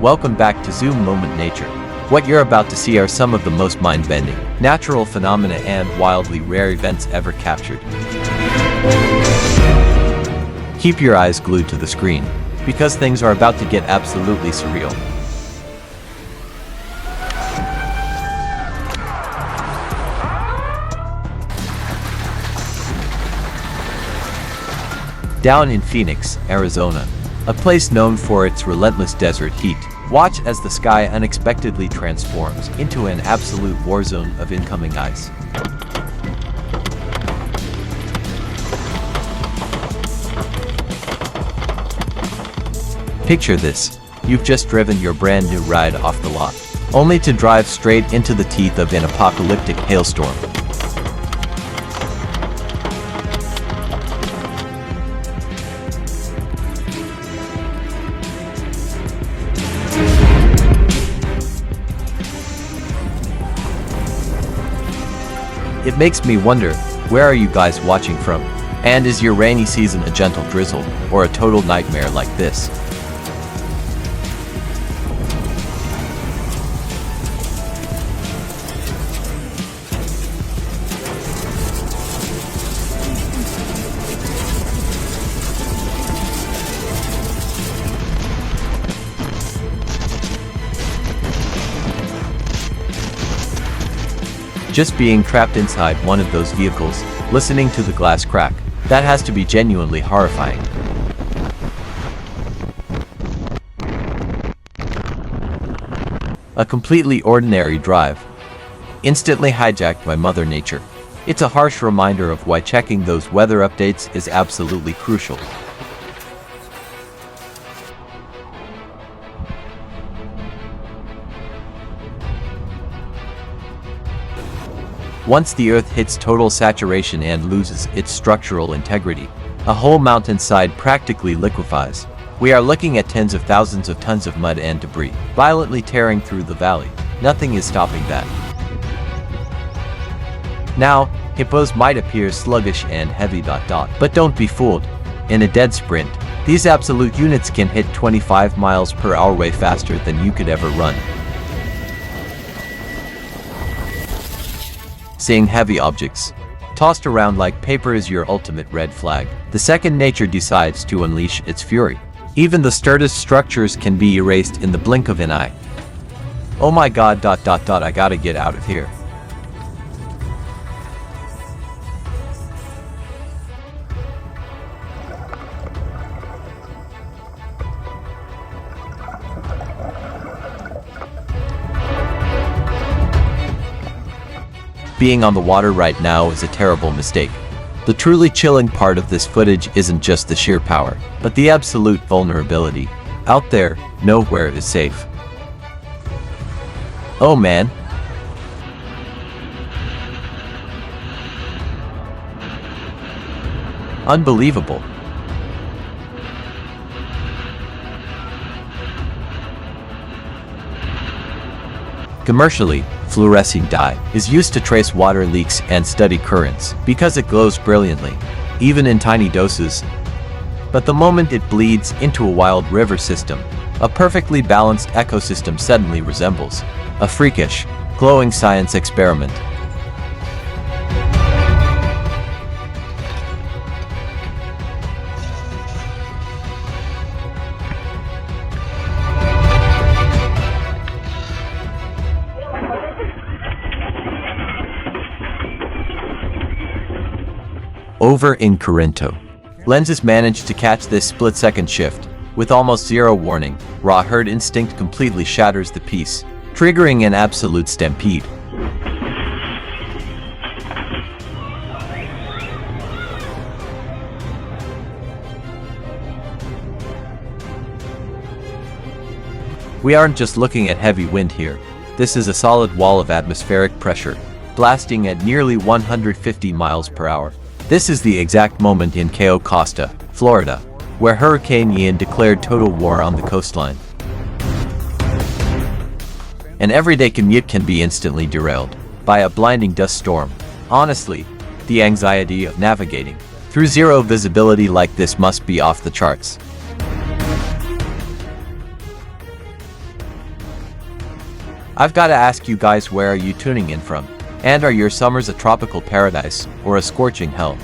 Welcome back to Zoom Moment Nature. What you're about to see are some of the most mind-bending, natural phenomena and wildly rare events ever captured. Keep your eyes glued to the screen, because things are about to get absolutely surreal. Down in Phoenix, Arizona, a place known for its relentless desert heat, watch as the sky unexpectedly transforms into an absolute war zone of incoming ice. Picture this. You've just driven your brand new ride off the lot, only to drive straight into the teeth of an apocalyptic hailstorm. It makes me wonder, where are you guys watching from? And is your rainy season a gentle drizzle, or a total nightmare like this? Just being trapped inside one of those vehicles, listening to the glass crack, that has to be genuinely horrifying. A completely ordinary drive, instantly hijacked by Mother Nature. It's a harsh reminder of why checking those weather updates is absolutely crucial. Once the Earth hits total saturation and loses its structural integrity, a whole mountainside practically liquefies. We are looking at tens of thousands of tons of mud and debris, violently tearing through the valley. Nothing is stopping that. Now, hippos might appear sluggish and heavy, but don't be fooled. In a dead sprint, these absolute units can hit 25 miles per hour way faster than you could ever run. Seeing heavy objects tossed around like paper is your ultimate red flag. The second nature decides to unleash its fury. Even the sturdiest structures can be erased in the blink of an eye. Oh my god, I gotta get out of here. Being on the water right now is a terrible mistake. The truly chilling part of this footage isn't just the sheer power, but the absolute vulnerability. Out there, nowhere is safe. Oh man. Unbelievable. Commercially, fluorescent dye is used to trace water leaks and study currents because it glows brilliantly, even in tiny doses. But the moment it bleeds into a wild river system, a perfectly balanced ecosystem suddenly resembles a freakish, glowing science experiment. Over in Corinto, lenses managed to catch this split-second shift. With almost zero warning, raw herd instinct completely shatters the piece, triggering an absolute stampede. We aren't just looking at heavy wind here. This is a solid wall of atmospheric pressure, blasting at nearly 150 miles per hour. This is the exact moment in Cayo Costa, Florida, where Hurricane Ian declared total war on the coastline. An everyday commute can be instantly derailed by a blinding dust storm. Honestly, the anxiety of navigating through zero visibility like this must be off the charts. I've got to ask you guys, where are you tuning in from? And are your summers a tropical paradise or a scorching hell?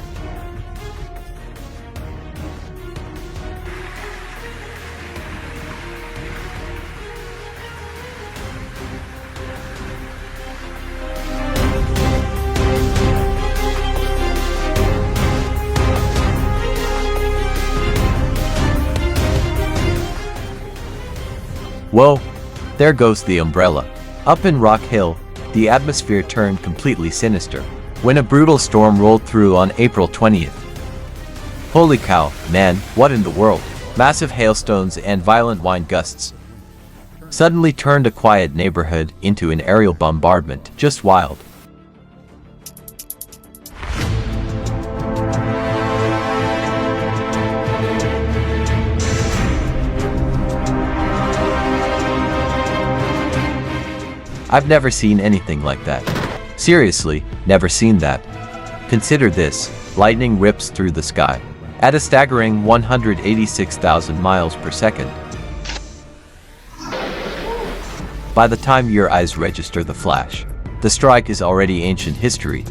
Whoa, there goes the umbrella. Up in Rock Hill, the atmosphere turned completely sinister when a brutal storm rolled through on April 20th. Holy cow, man, what in the world? Massive hailstones and violent wind gusts suddenly turned a quiet neighborhood into an aerial bombardment. Just wild. I've never seen anything like that. Seriously, never seen that. Consider this, lightning rips through the sky at a staggering 186,000 miles per second. By the time your eyes register the flash, the strike is already ancient history.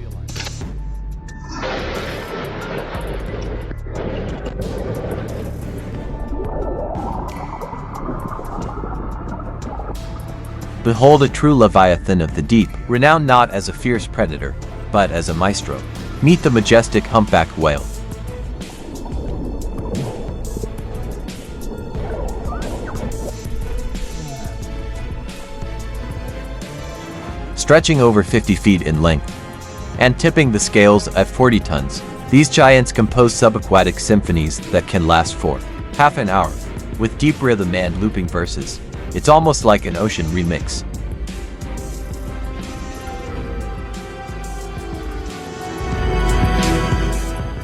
Behold a true leviathan of the deep, renowned not as a fierce predator, but as a maestro. Meet the majestic humpback whale. Stretching over 50 feet in length and tipping the scales at 40 tons, these giants compose subaquatic symphonies that can last for half an hour, with deep rhythm and looping verses. It's almost like an ocean remix.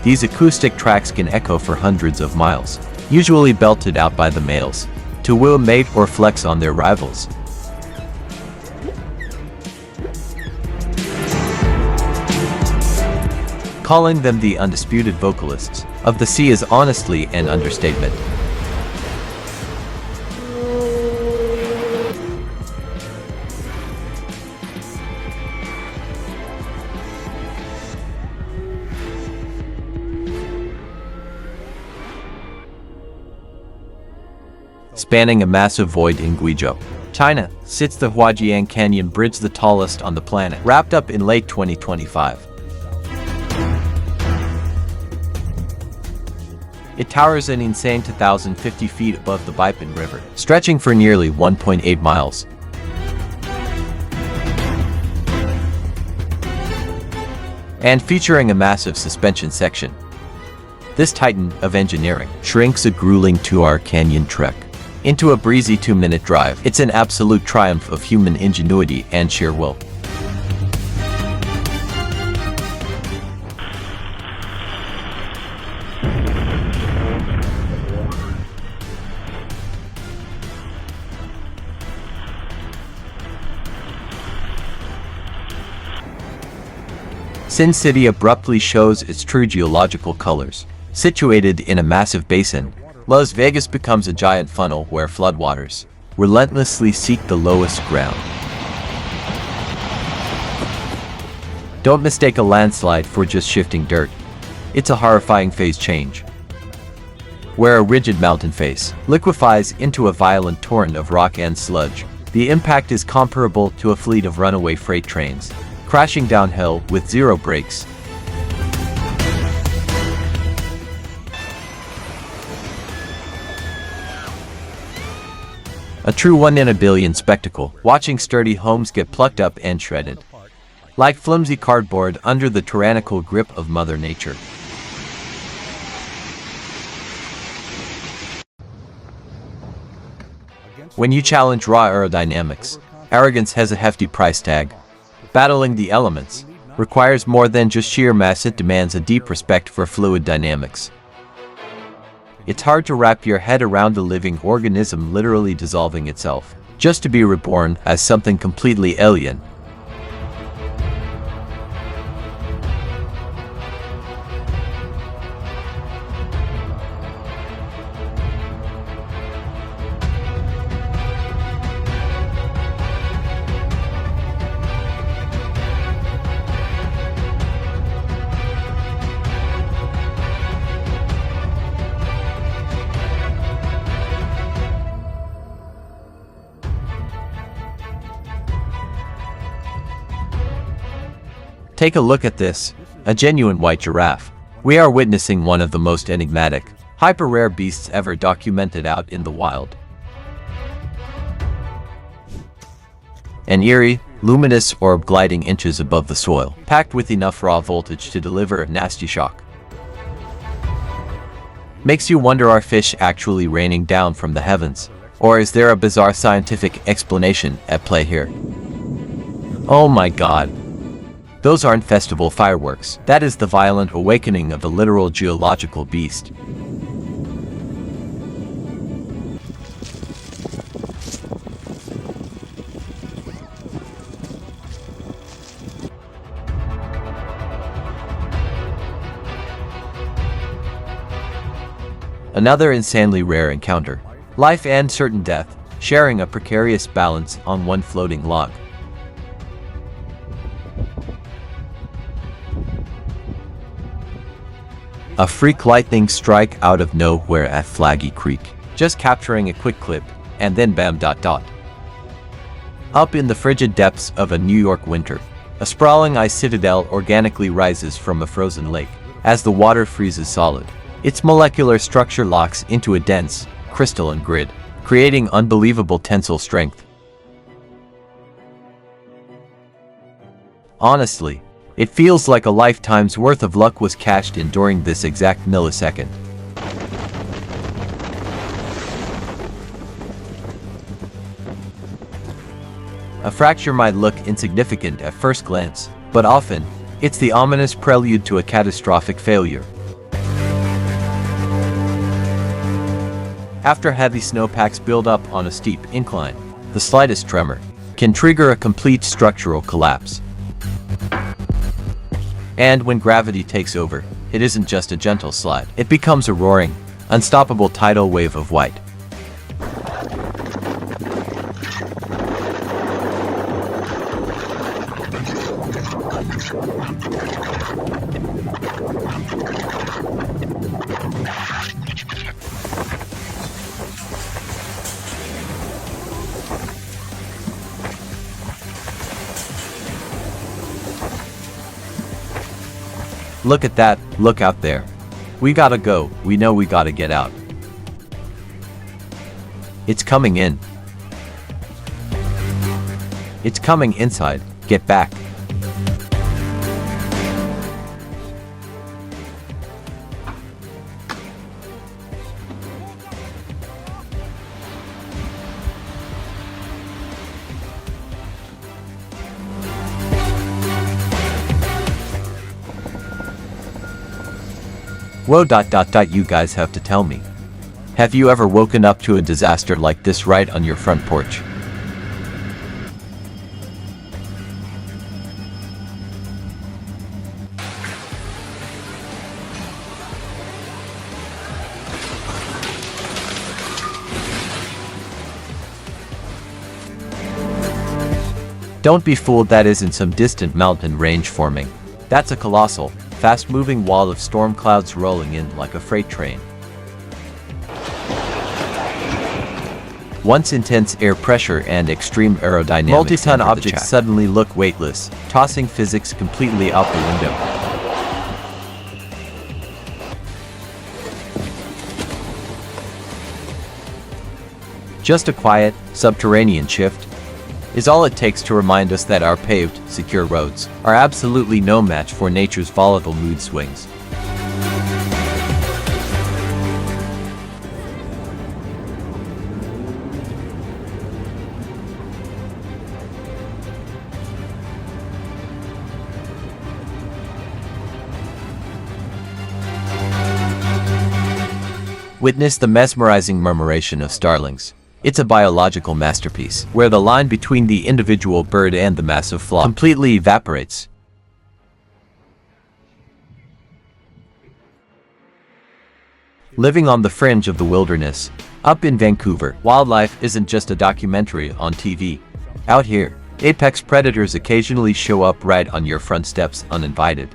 These acoustic tracks can echo for hundreds of miles, usually belted out by the males, to woo a mate or flex on their rivals. Calling them the undisputed vocalists of the sea is honestly an understatement. Spanning a massive void in Guizhou, China, sits the Huajiang Canyon Bridge, the tallest on the planet, wrapped up in late 2025. It towers an insane 2,050 feet above the Baipin River, stretching for nearly 1.8 miles. And featuring a massive suspension section. This titan of engineering shrinks a grueling 2-hour canyon trek into a breezy 2-minute drive. It's an absolute triumph of human ingenuity and sheer will. Sin City abruptly shows its true geological colors. Situated in a massive basin, Las Vegas becomes a giant funnel where floodwaters relentlessly seek the lowest ground. Don't mistake a landslide for just shifting dirt. It's a horrifying phase change, where a rigid mountain face liquefies into a violent torrent of rock and sludge. The impact is comparable to a fleet of runaway freight trains crashing downhill with zero brakes. A true 1 in a billion spectacle, watching sturdy homes get plucked up and shredded like flimsy cardboard under the tyrannical grip of Mother Nature. When you challenge raw aerodynamics, arrogance has a hefty price tag. Battling the elements requires more than just sheer mass. It demands a deep respect for fluid dynamics. It's hard to wrap your head around a living organism literally dissolving itself, just to be reborn as something completely alien. Take a look at this, a genuine white giraffe. We are witnessing one of the most enigmatic, hyper-rare beasts ever documented out in the wild. An eerie, luminous orb gliding inches above the soil, packed with enough raw voltage to deliver a nasty shock. Makes you wonder, are fish actually raining down from the heavens? Or is there a bizarre scientific explanation at play here? Oh my god. Those aren't festival fireworks. That is the violent awakening of the literal geological beast. Another insanely rare encounter. Life and certain death, sharing a precarious balance on one floating log. A freak lightning strike out of nowhere at Flaggy Creek, just capturing a quick clip, and then bam ... Up in the frigid depths of a New York winter, a sprawling ice citadel organically rises from a frozen lake. As the water freezes solid, its molecular structure locks into a dense, crystalline grid, creating unbelievable tensile strength. Honestly, it feels like a lifetime's worth of luck was cashed in during this exact millisecond. A fracture might look insignificant at first glance, but often, it's the ominous prelude to a catastrophic failure. After heavy snowpacks build up on a steep incline, the slightest tremor can trigger a complete structural collapse. And when gravity takes over, it isn't just a gentle slide. It becomes a roaring, unstoppable tidal wave of white. Look at that, look out there. We gotta go, we know we gotta get out. It's coming in. It's coming inside, get back. Whoa ... You guys have to tell me. Have you ever woken up to a disaster like this right on your front porch? Don't be fooled, that isn't some distant mountain range forming. That's a colossal, fast-moving wall of storm clouds rolling in like a freight train. Once intense air pressure and extreme aerodynamics, multi-ton objects suddenly look weightless, tossing physics completely out the window. Just a quiet, subterranean shift is all it takes to remind us that our paved, secure roads are absolutely no match for nature's volatile mood swings. Witness the mesmerizing murmuration of starlings. It's a biological masterpiece, where the line between the individual bird and the massive flock completely evaporates. Living on the fringe of the wilderness, up in Vancouver, wildlife isn't just a documentary on TV. Out here, apex predators occasionally show up right on your front steps uninvited.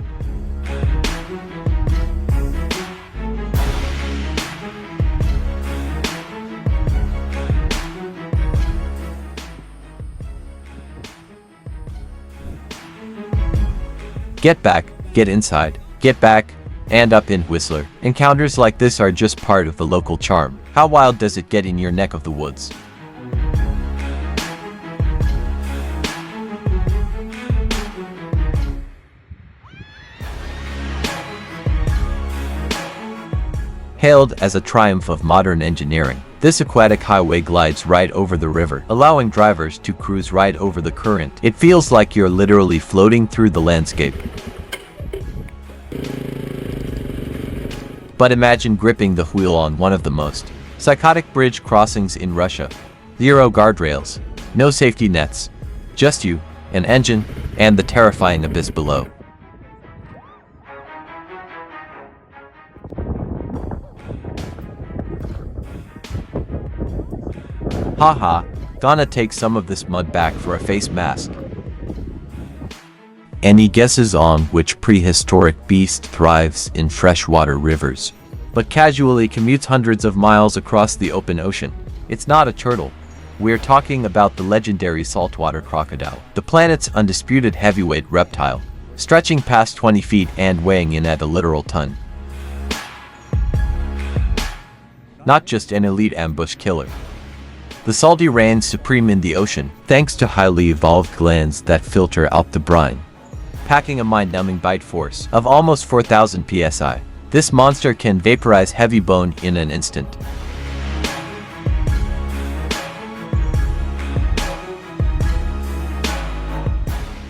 Get back, get inside, get back, and up in Whistler. Encounters like this are just part of the local charm. How wild does it get in your neck of the woods? Hailed as a triumph of modern engineering, this aquatic highway glides right over the river, allowing drivers to cruise right over the current. It feels like you're literally floating through the landscape. But imagine gripping the wheel on one of the most psychotic bridge crossings in Russia. Zero guardrails, no safety nets, just you, an engine, and the terrifying abyss below. Haha, gonna take some of this mud back for a face mask. Any guesses on which prehistoric beast thrives in freshwater rivers, but casually commutes hundreds of miles across the open ocean? It's not a turtle. We're talking about the legendary saltwater crocodile, the planet's undisputed heavyweight reptile, stretching past 20 feet and weighing in at a literal ton. Not just an elite ambush killer. The salty reigns supreme in the ocean, thanks to highly evolved glands that filter out the brine. Packing a mind-numbing bite force of almost 4,000 psi, this monster can vaporize heavy bone in an instant.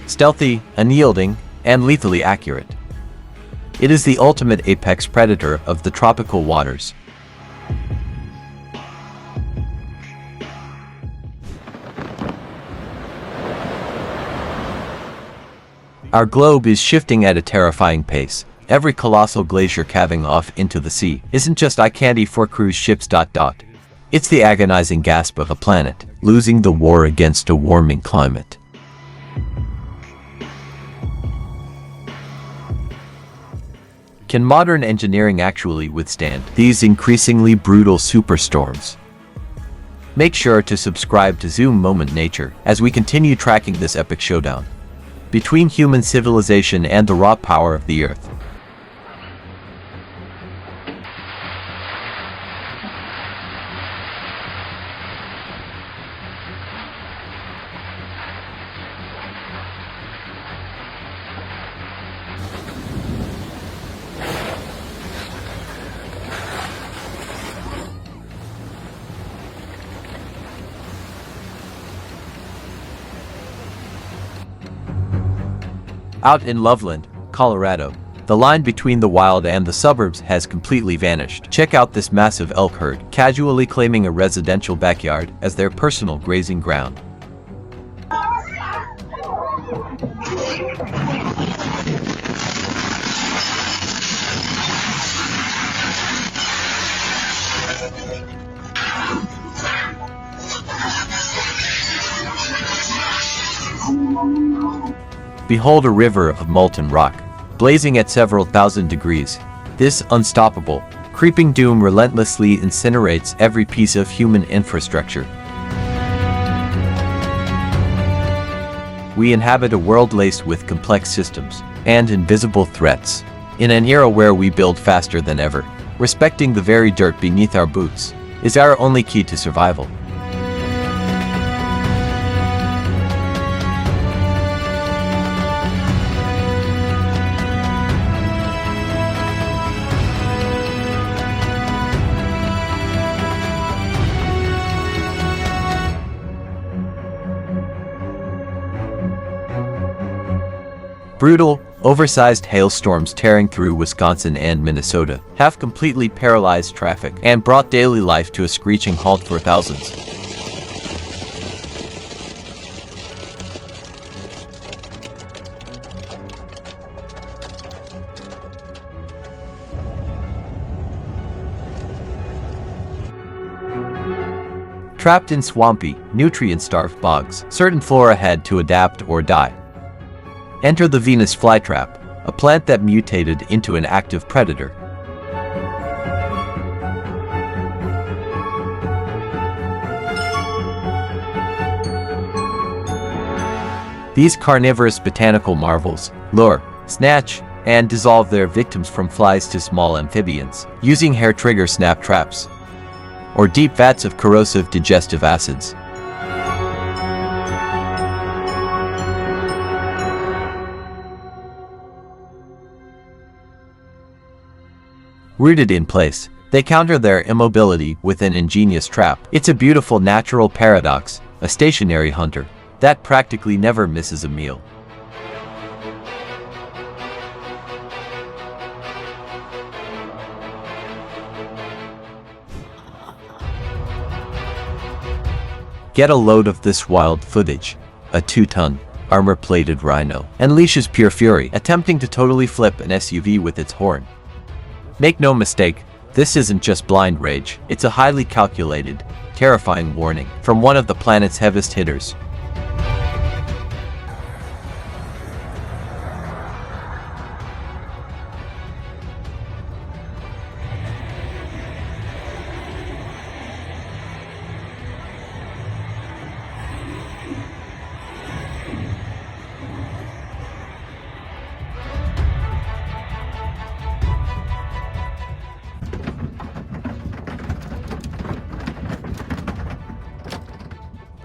Stealthy, unyielding, and lethally accurate. It is the ultimate apex predator of the tropical waters. Our globe is shifting at a terrifying pace. Every colossal glacier calving off into the sea isn't just eye candy for cruise ships. It's the agonizing gasp of a planet losing the war against a warming climate. Can modern engineering actually withstand these increasingly brutal superstorms? Make sure to subscribe to Zoom Moment Nature as we continue tracking this epic showdown between human civilization and the raw power of the earth. Out in Loveland, Colorado, the line between the wild and the suburbs has completely vanished. Check out this massive elk herd, casually claiming a residential backyard as their personal grazing ground. Behold a river of molten rock, blazing at several thousand degrees. This unstoppable, creeping doom relentlessly incinerates every piece of human infrastructure. We inhabit a world laced with complex systems and invisible threats. In an era where we build faster than ever, respecting the very dirt beneath our boots is our only key to survival. Brutal, oversized hailstorms tearing through Wisconsin and Minnesota have completely paralyzed traffic and brought daily life to a screeching halt for thousands. Trapped in swampy, nutrient-starved bogs, certain flora had to adapt or die. Enter the Venus flytrap, a plant that mutated into an active predator. These carnivorous botanical marvels lure, snatch, and dissolve their victims from flies to small amphibians, using hair-trigger snap traps or deep vats of corrosive digestive acids. Rooted in place, they counter their immobility with an ingenious trap. It's a beautiful natural paradox, a stationary hunter that practically never misses a meal. Get a load of this wild footage. A 2-ton, armor-plated rhino unleashes pure fury, attempting to totally flip an SUV with its horn. Make no mistake, this isn't just blind rage, it's a highly calculated, terrifying warning from one of the planet's heaviest hitters.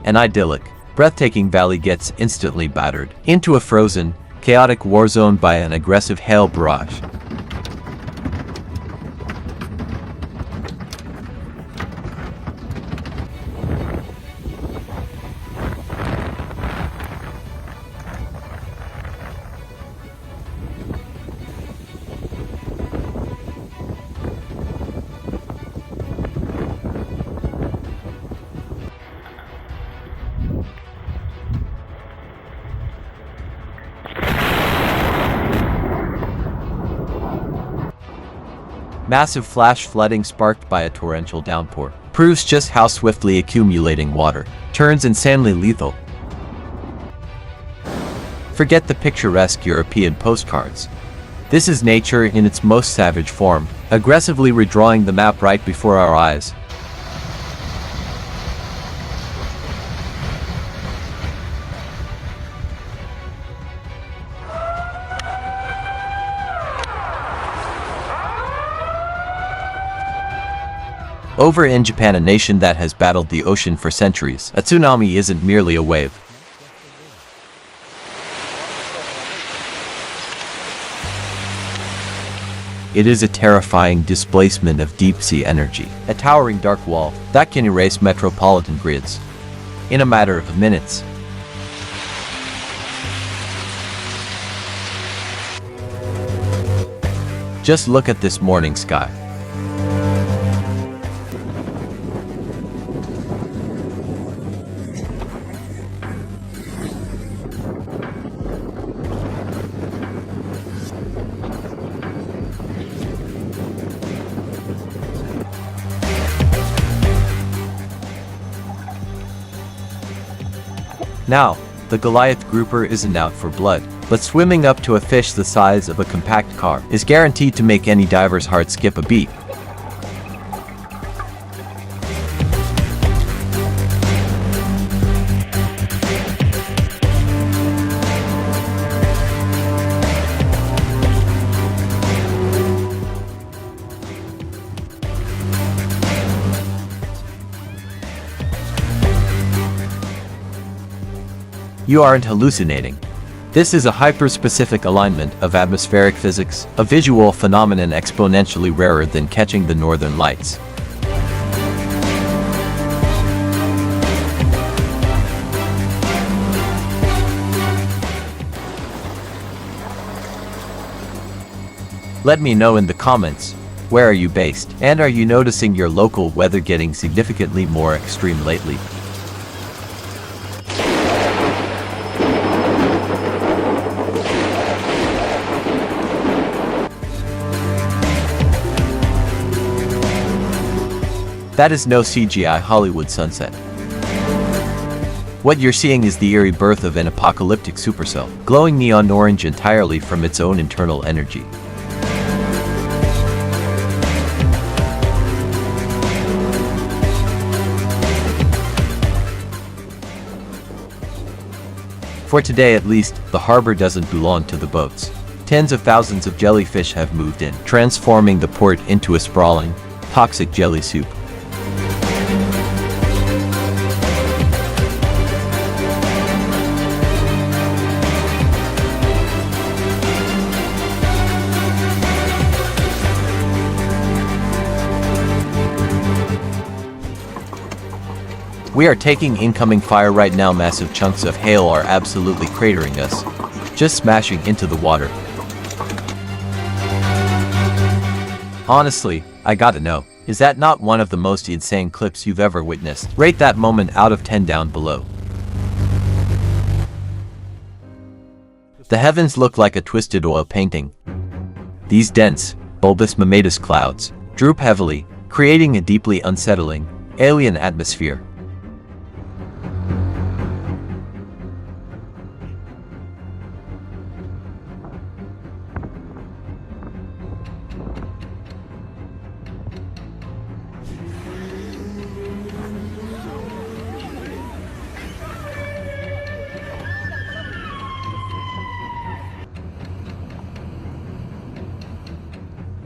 An idyllic, breathtaking valley gets instantly battered into a frozen, chaotic war zone by an aggressive hail barrage. Massive flash flooding sparked by a torrential downpour proves just how swiftly accumulating water turns insanely lethal. Forget the picturesque European postcards. This is nature in its most savage form, aggressively redrawing the map right before our eyes. Over in Japan, a nation that has battled the ocean for centuries, a tsunami isn't merely a wave. It is a terrifying displacement of deep-sea energy, a towering dark wall that can erase metropolitan grids in a matter of minutes. Just look at this morning sky. Now, the Goliath grouper isn't out for blood, but swimming up to a fish the size of a compact car is guaranteed to make any diver's heart skip a beat. You aren't hallucinating. This is a hyper-specific alignment of atmospheric physics, a visual phenomenon exponentially rarer than catching the northern lights. Let me know in the comments, where are you based, and are you noticing your local weather getting significantly more extreme lately? That is no CGI Hollywood sunset. What you're seeing is the eerie birth of an apocalyptic supercell, glowing neon orange entirely from its own internal energy. For today at least, the harbor doesn't belong to the boats. Tens of thousands of jellyfish have moved in, transforming the port into a sprawling, toxic jelly soup. We are taking incoming fire right now. Massive chunks of hail are absolutely cratering us, just smashing into the water. Honestly, I gotta know, is that not one of the most insane clips you've ever witnessed? Rate that moment out of 10 down below. The heavens look like a twisted oil painting. These dense, bulbous mammatus clouds droop heavily, creating a deeply unsettling, alien atmosphere.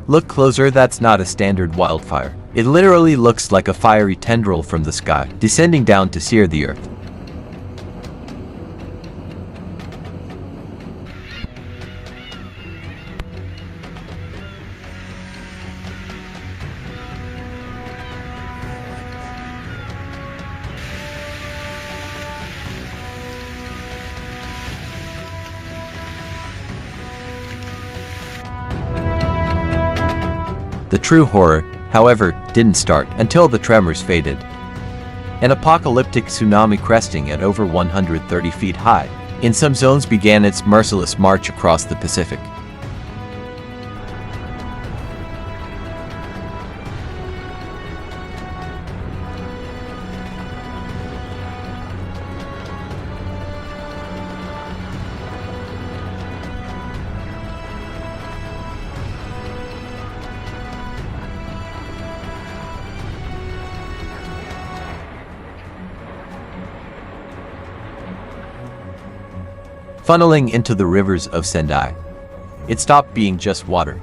Look closer, that's not a standard wildfire. It literally looks like a fiery tendril from the sky, descending down to sear the earth. The true horror, however, didn't start until the tremors faded. An apocalyptic tsunami cresting at over 130 feet high in some zones began its merciless march across the Pacific. Funneling into the rivers of Sendai. It stopped being just water.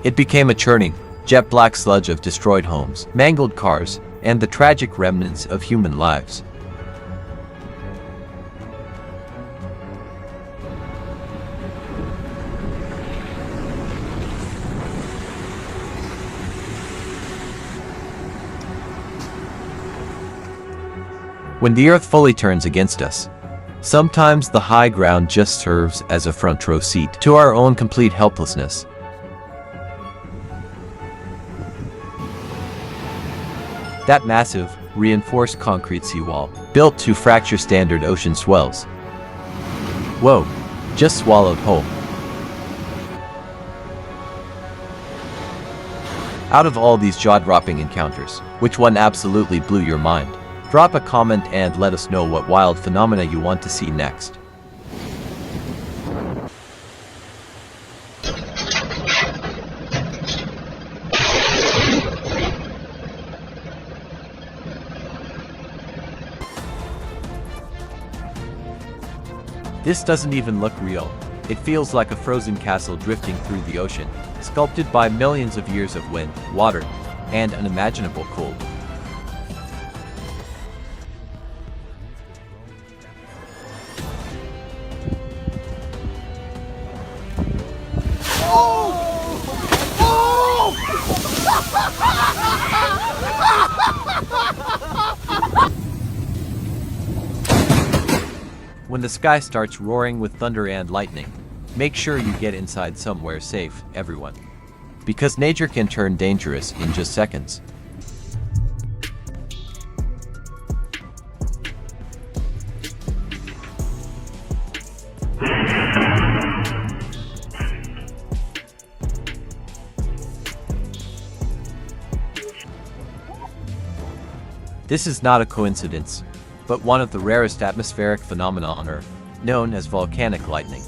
It became a churning, jet-black sludge of destroyed homes, mangled cars, and the tragic remnants of human lives. When the earth fully turns against us, sometimes the high ground just serves as a front row seat to our own complete helplessness. That massive, reinforced concrete seawall, built to fracture standard ocean swells. Whoa, just swallowed whole. Out of all these jaw-dropping encounters, which one absolutely blew your mind? Drop a comment and let us know what wild phenomena you want to see next. This doesn't even look real. It feels like a frozen castle drifting through the ocean, sculpted by millions of years of wind, water, and unimaginable cold. When the sky starts roaring with thunder and lightning, make sure you get inside somewhere safe, everyone. Because nature can turn dangerous in just seconds. This is not a coincidence, but one of the rarest atmospheric phenomena on Earth, known as volcanic lightning.